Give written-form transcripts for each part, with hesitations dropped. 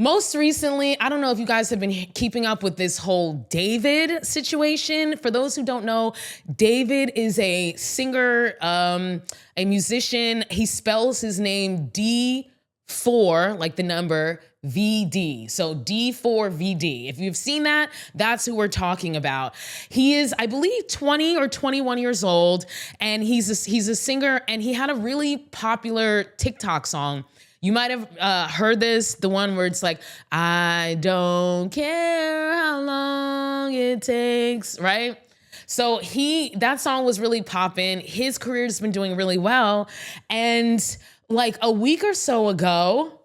Most recently, I don't know if you guys have been keeping up with this whole David situation. For those who don't know, David is a singer, a musician. He spells his name D4, like the number, VD. So D4vd. If you've seen that, that's who we're talking about. He is, I believe, 20 or 21 years old, and he's a singer, and he had a really popular TikTok song. You might have heard this, the one where it's like, I don't care how long it takes, right? So that song was really popping. His career's been doing really well. And like a week or so ago,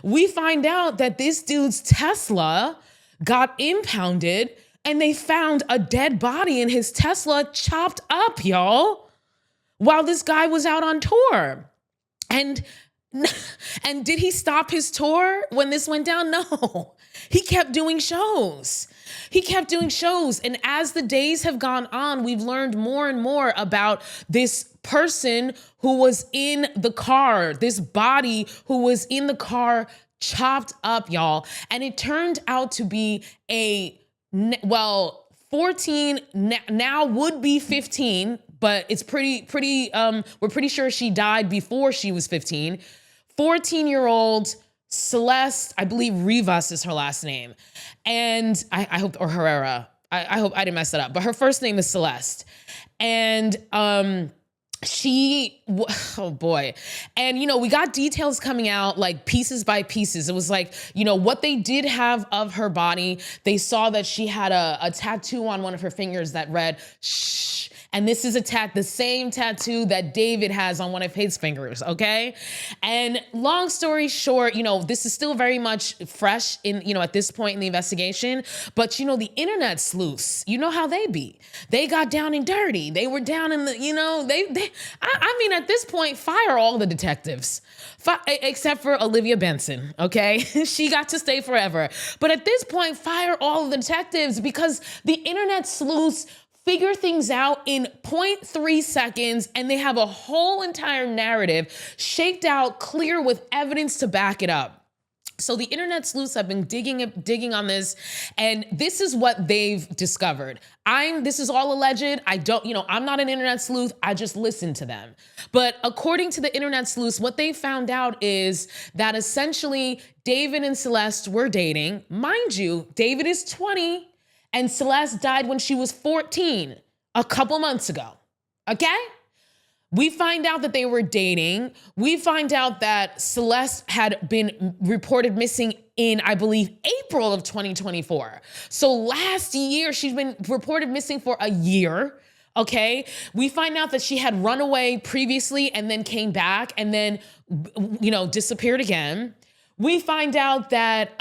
we find out that this dude's Tesla got impounded and they found a dead body in his Tesla chopped up, y'all, while this guy was out on tour. And did he stop his tour when this went down? No, he kept doing shows. And as the days have gone on, we've learned more and more about this person who was in the car, this body who was in the car chopped up, y'all. And it turned out to be 14, now would be 15, but it's we're pretty sure she died before she was 15. 14-year-old Celeste, I believe Rivas is her last name. And I hope, or Herrera. I hope I didn't mess that up, but her first name is Celeste. And oh boy. And, we got details coming out like pieces by pieces. It was like, what they did have of her body. They saw that she had a tattoo on one of her fingers that read, shh. And this is the same tattoo that David has on one of his fingers, okay? And long story short, this is still very much fresh at this point in the investigation, but the internet sleuths, you know how they be. They got down and dirty. They were down in the, at this point, fire all the detectives, except for Olivia Benson, okay? She got to stay forever. But at this point, fire all the detectives because the internet sleuths figure things out in 0.3 seconds, and they have a whole entire narrative shaped out clear with evidence to back it up. So the internet sleuths have been digging on this, and this is what they've discovered. This is all alleged. I'm not an internet sleuth. I just listen to them. But according to the internet sleuths, what they found out is that essentially David and Celeste were dating. Mind you, David is 20 and Celeste died when she was 14, a couple months ago, okay? We find out that they were dating. We find out that Celeste had been reported missing in, I believe, April of 2024. So last year, she's been reported missing for a year, okay? We find out that she had run away previously and then came back and then, disappeared again. We find out that,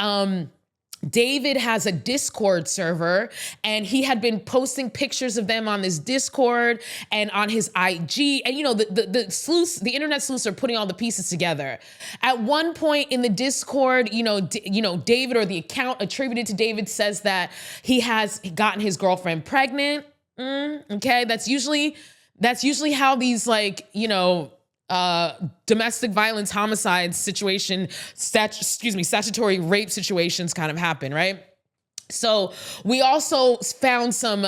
David has a Discord server and he had been posting pictures of them on this Discord and on his IG. And the sleuths, the internet sleuths are putting all the pieces together. At one point in the Discord, David, or the account attributed to David, says that he has gotten his girlfriend pregnant. Okay, that's usually how these domestic violence, homicide statutory rape situations kind of happen, right? So we also found some,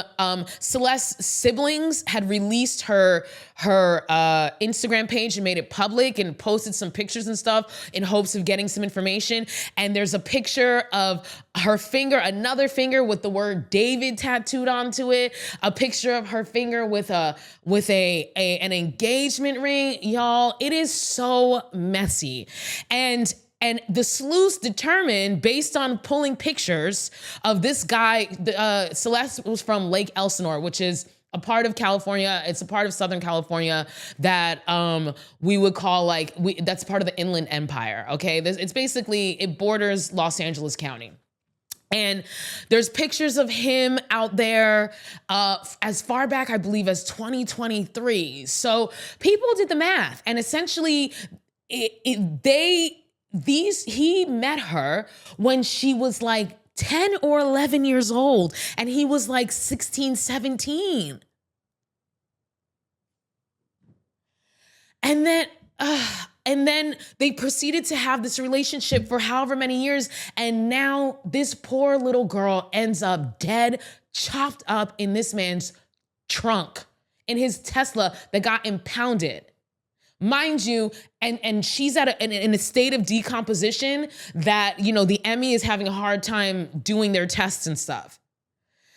Celeste's siblings had released her Instagram page and made it public and posted some pictures and stuff in hopes of getting some information. And there's a picture of her finger, another finger with the word David tattooed onto it, a picture of her finger with an engagement ring. Y'all, it is so messy. And the sleuths determined, based on pulling pictures of this guy, Celeste was from Lake Elsinore, which is a part of California. It's a part of Southern California that we would call that's part of the Inland Empire, okay? It borders Los Angeles County. And there's pictures of him out there as far back, I believe, as 2023. So people did the math, and essentially he met her when she was like 10 or 11 years old, and he was like 16, 17. And then And then they proceeded to have this relationship for however many years. And now this poor little girl ends up dead, chopped up in this man's trunk, in his Tesla that got impounded. Mind you, and she's in a state of decomposition that, you know, the Emmy is having a hard time doing their tests and stuff.